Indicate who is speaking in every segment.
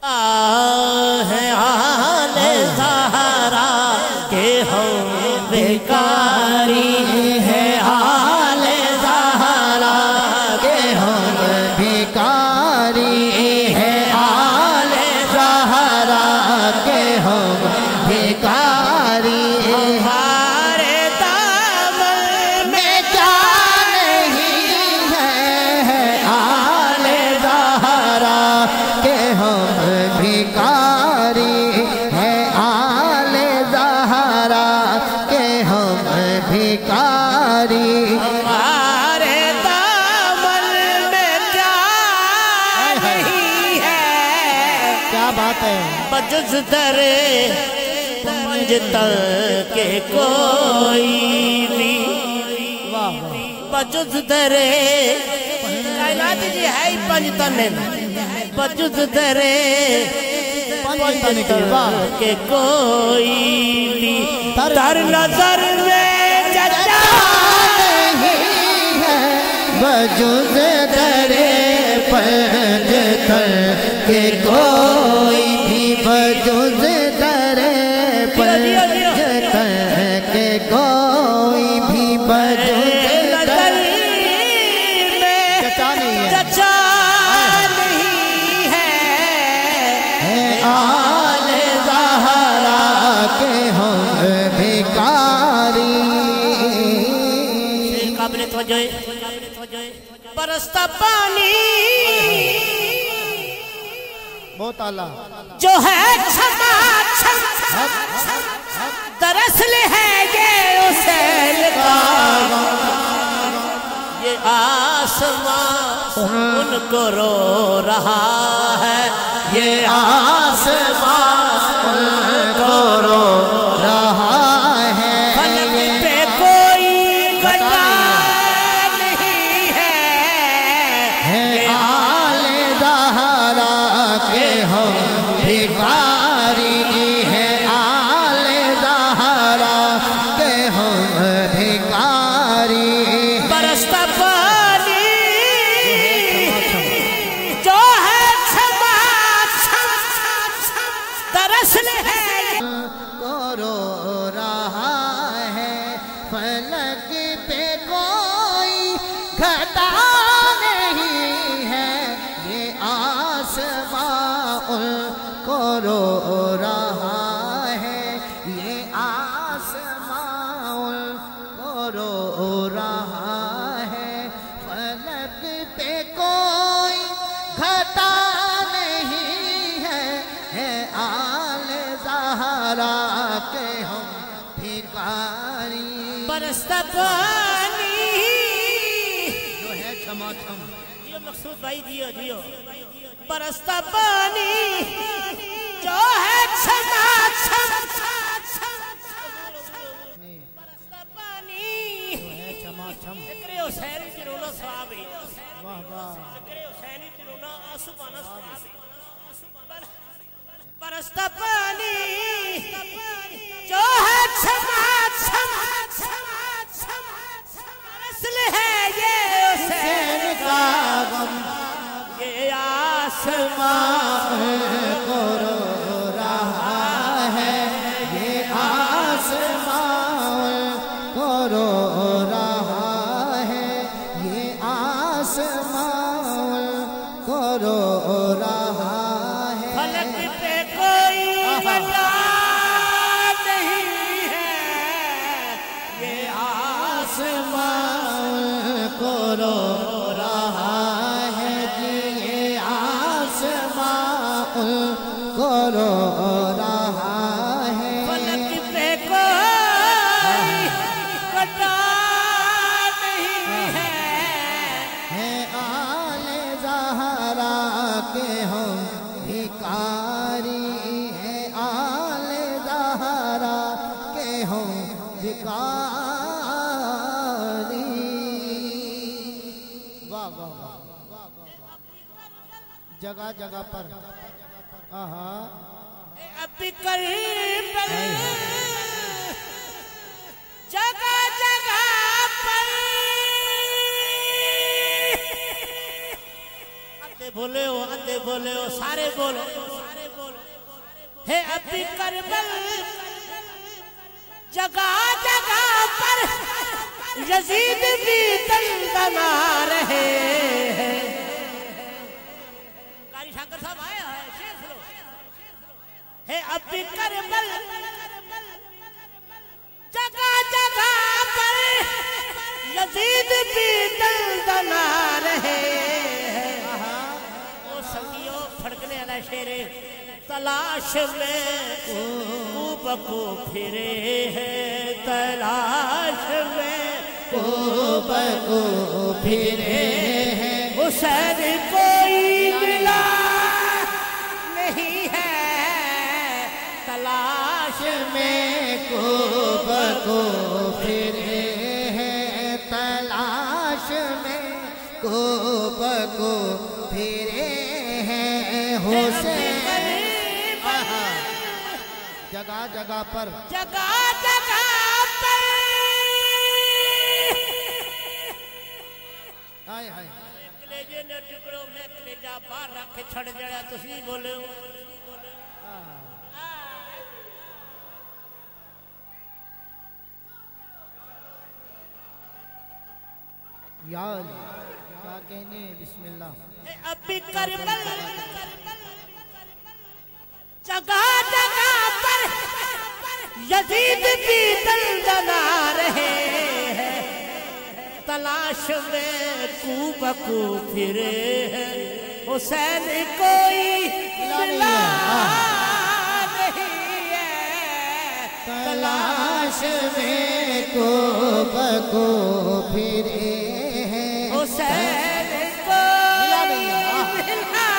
Speaker 1: ہے حال زہرا کہ ہم بیکاری ہے حال زہرا کہ ہم بیکاری ہے حال زہرا کہ ہم بیکاری ہمارے دامن میں جان نہیں ہے حال زہرا کہ ہم بھکاری ہے آل زہرا کہ ہم بھکاری ہمارے دامن میں کیا نہیں ہے کیا بات ہے بجز در پنجتن کے کوئی بھی بجز در کائنات جی ہے ہی پنجتن بجز در پنجتن کے کوئی بھی در نظر میں جچا نہیں ہے بجز در پنجتن کے کوئی بھی بجز در پنجتن کے کوئی بھی بجز در میں جچا آل زہرا کہ ہم بھکاری قابل توجہ برستا پانی بہت اعلیٰ جو ہے چھما دراصل ہے یہ حسین کا یہ آسمان ان کو رو رہا ہے یہ آسمان ان کو رو رہا ہے فلک پہ کوئی گھٹا نہیں ہے آل زہرا کہ ہم بھکاری ہے آل زہرا کہ ہم بھکاری برستا رو رہا ہے فلک پہ کوئی گھٹا نہیں ہے یہ آسمان ان کو رو رہا ہے یہ آسمان ان کو رو رہا ہے فلک پہ کوئی گھٹا نہیں ہے آل زہرا کہ ہم بھکاری برستا پانی جو ہے چھما چھم یہ مقصود بھائی دیو برستا پانی جو ہے چھما چھم برستا پانی جو ہے چھما چھم ذکر حسینی چرونا صحابی ذکر حسینی چرونا آسو پانا صحابی برستا پانی جو ہے چھما چھم اصل ہے یہ حسین کا غم یہ آسمان کو رو رہا ہے یہ آسمان کو رو رہا ہے یہ آسمان کو رو رہا ہے فلک پہ کوئی گھٹا نہیں ہے یہ آسمان کو رو رہا ہے یہ آسمان کو رو رہا ہے فلک پہ کوئی گھٹا نہیں ہے آل زہرا کہ ہم بھکاری ہے آل زہرا کہ ہم بھکاری واہ واہ جگہ جگہ پر اب قریب جگہ جگہ پر بولے ہو سارے بولو ہے ابھی کربل جگہ جگہ پر یزید بھی دندنا رہے ہیں قاری شاکر صاحب آیا ہے شیخ لو ہے ابھی کربل جگہ جگہ پر یزید بھی دندنا رہے ہیں وہ سنگیوں پھڑکنے والا شیرے تلاش میں کو بکو پھرے ہیں تلاش میں کو بکو پھرے ہیں حسین کوئی ملا نہیں ہے تلاش میں
Speaker 2: کو بکو پھرے ہیں تلاش میں کو بکو پھرے ہیں حسین جگہ جگہ پر
Speaker 1: جگہ جگہ پر
Speaker 2: آئے آئے
Speaker 1: کلیجے نے ٹکڑوں میں کلیجہ باہر رکھ کے چھڑ جڑا تسی بولے ہو
Speaker 2: یا علی کیا کہنے بسم اللہ
Speaker 1: ابھی کربل جگہ جگہ پر یزید بھی دندنا رہے ہیں تلاش میں کو بکو پھرے ہیں حسین کوئی ملا نہیں ہے
Speaker 2: تلاش میں کو بکو پھرے ہیں
Speaker 1: حسین کوئی ملا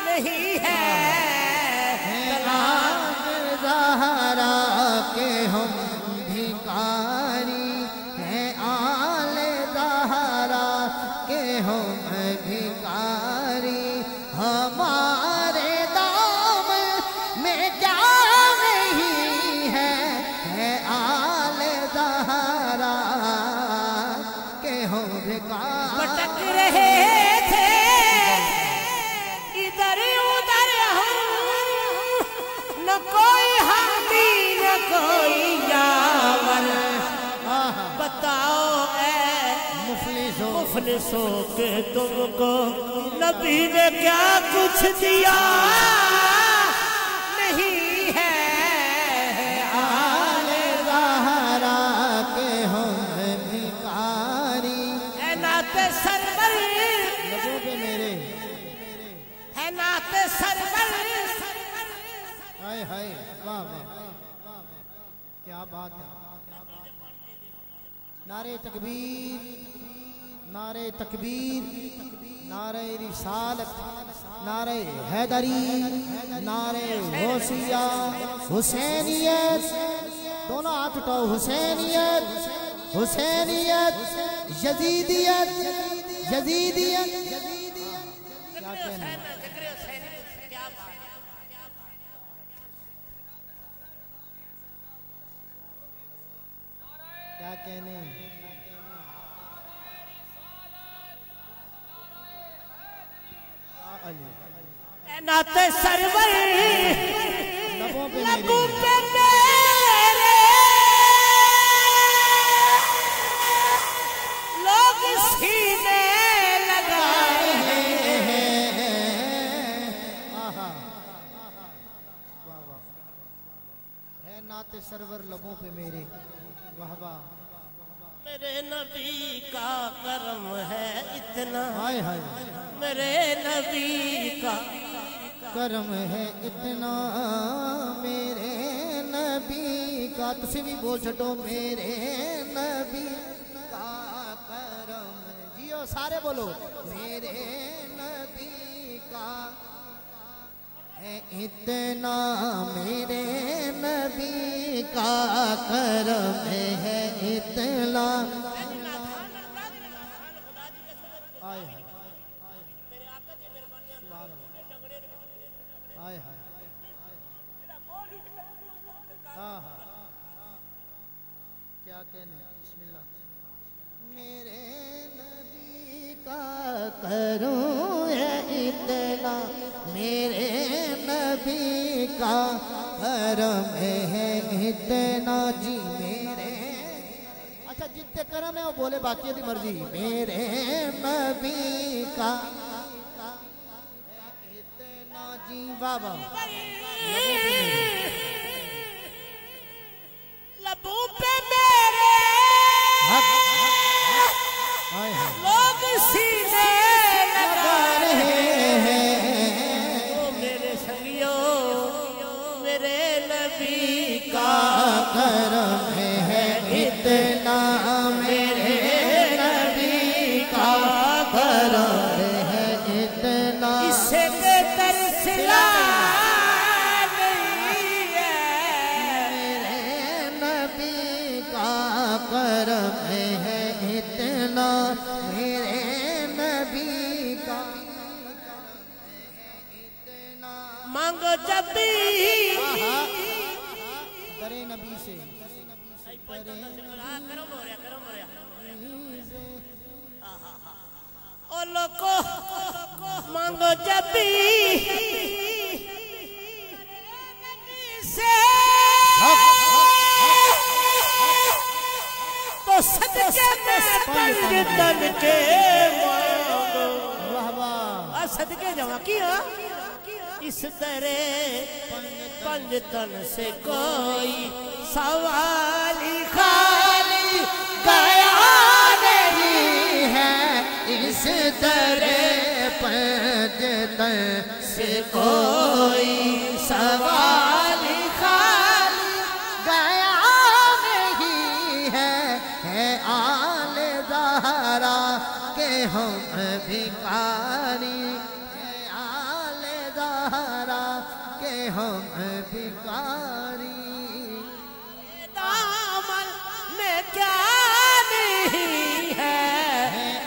Speaker 1: نہیں ہے
Speaker 2: زہرا کے ہم بھکاری ہیں آل زہرا کے ہم بھکاری ہمارے دام میں کیا نہیں ہے آل زہرا کے ہم بھکاری
Speaker 1: بھٹک رہے تھے ادھر ادھر نہ کوئی حامی نہ کوئی یاور بتاؤ اے مفلسوں کہ تم کو نبی نے کیا کچھ دیا نہیں ہے
Speaker 2: آل زہرا کے ہم بھکاری
Speaker 1: اے نعت سرور
Speaker 2: لبوں پہ میرے
Speaker 1: ہے نعت سرور
Speaker 2: ہائے ہائے واہ واہ کیا بات ہے نعرہ تکبیر نعرہ تکبیر نعرہ رسالت نعرہ حیدری نعرہ غوثیہ حسینیت دونوں ہاتھ اٹھاؤ حسینیت حسینیت یزیدیت یزیدیت کیا کہنا ہے کیا کہنے
Speaker 1: اے نعت سرور
Speaker 2: لبوں پہ
Speaker 1: لبوں
Speaker 2: میرے
Speaker 1: پہ میرے لوگ سینے لگائے
Speaker 2: ہے نعت سرور لبوں پہ میرے واہ واہ
Speaker 1: میرے نبی کا کرم ہے اتنا
Speaker 2: ہائے ہائے
Speaker 1: میرے نبی کا
Speaker 2: کرم ہے اتنا میرے نبی کا تسی بھی بول چھٹو میرے نبی کا کرم جیو سارے بولو میرے نبی کا ہے اتنا میرے نبی کا کرم ہے اتنا آئے ہائے آئے ہائے کیا کہنے بسم اللہ میرے نبی کا کروں ہے اتنا میرے نبی کا کرم ہے اتنا جی میرے اچھا جتنے کرم ہے وہ بولے باقی دی مرضی میرے نبی کا اتنا جی بابا
Speaker 1: لبوں پہ میرے لوگ سینے لگا رہے ہیں وہ میرے سنگیوں میرے نبی کا
Speaker 2: کرم ہے اتنا میرے نبی کا کرم ہے اتنا
Speaker 1: اس سے بہتر صلہ نہیں ہے
Speaker 2: میرے نبی کا کرم ہے اتنا میرے نبی کا
Speaker 1: مانگو جب بھی
Speaker 2: درے نبی سے
Speaker 1: او لوگو مانگو جب بھی سے تو صدقے میں پنجتن کے مانگو
Speaker 2: واہ واہ
Speaker 1: صدقے جمع کیا اس طرح پنجتن سے کوئی سوالی خالی
Speaker 2: گیا نہیں ہے اس طرح پنجتن سے کوئی سوالی خالی گیا نہیں ہے آل زہرا کہ ہم بھکاری ہے آل زہرا کہ ہم بھکاری
Speaker 1: دامن میں کیا نہیں ہے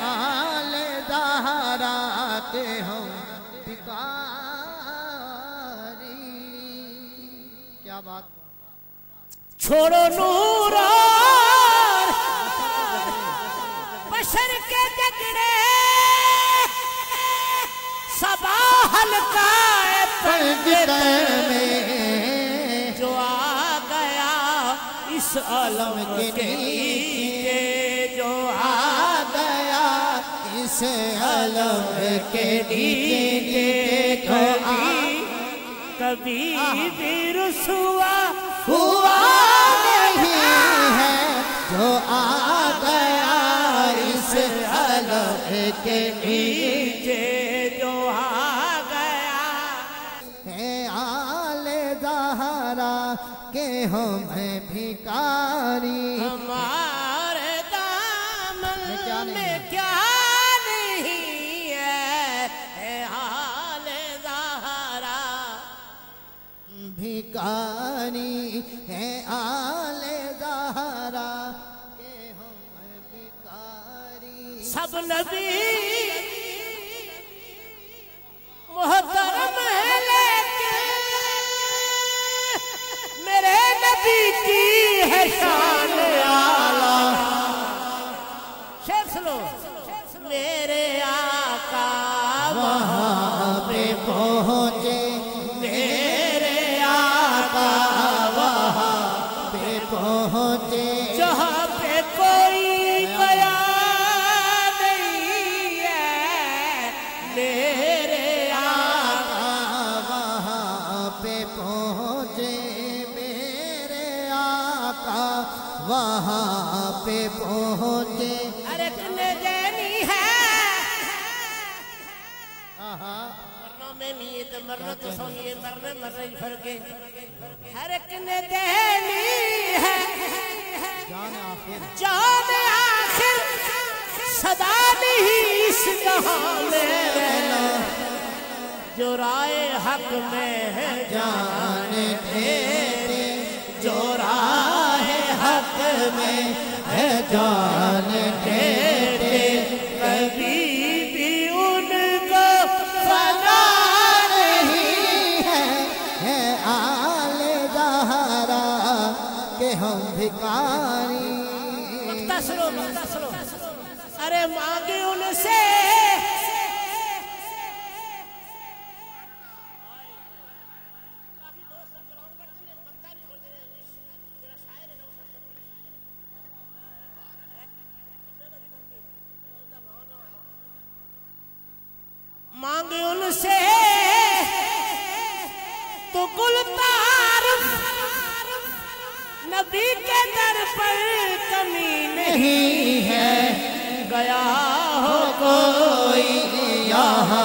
Speaker 2: آل زہرا کہ ہم بھکاری کیا بات
Speaker 1: چھوڑو نور اور بشر کے جگڑے سبا حلقہ
Speaker 2: پنجتن میں
Speaker 1: جو آ گیا اس عالم کے نیچے جو آ
Speaker 2: گیا اس علم کے نیچے
Speaker 1: کبھی بھی رسوا
Speaker 2: ہوا نہیں ہے جو آ گیا اس علم کے نیچے
Speaker 1: جو آ گیا
Speaker 2: ہے آل زہرا کہ ہم بھکاری
Speaker 1: ہمارے دامن میں کیا نہیں ہے حال زہرا
Speaker 2: بھکاری ہے آل زہرا کہ ہم بھکاری
Speaker 1: سب نبی محترم ہے لیکن میرے نبی کی ہے شان اعلیٰ شیخ سنو میرے آقا
Speaker 2: وہاں پہ پہنچے میرے آقا وہاں پہ پہنچے
Speaker 1: جہاں پہ کوئی گیا نہیں ہے میرے
Speaker 2: آقا وہاں پہ پہنچے میرے آقا وہاں پہ پہنچے
Speaker 1: ارے تمہیں دینی ہے مرنا میں میت مرنا تو سنگیے مرنا مرنا ہی فرقے ہر ایک نے دینی ہے
Speaker 2: جان آخر
Speaker 1: جان آخر صدا نہیں اس جہاں میں جو رائے حق میں ہے
Speaker 2: جان دیتے جو راہ حق میں ہے جان دیتے
Speaker 1: کبھی بھی ان کو
Speaker 2: فنا نہیں ہے آل زہرا کہ ہم بھکاری
Speaker 1: مختصرو ارے مانگے ان سے مانگ ان سے تو گلتار نبی کے در پر کمی نہیں ہے گیا ہو
Speaker 2: کوئی یہاں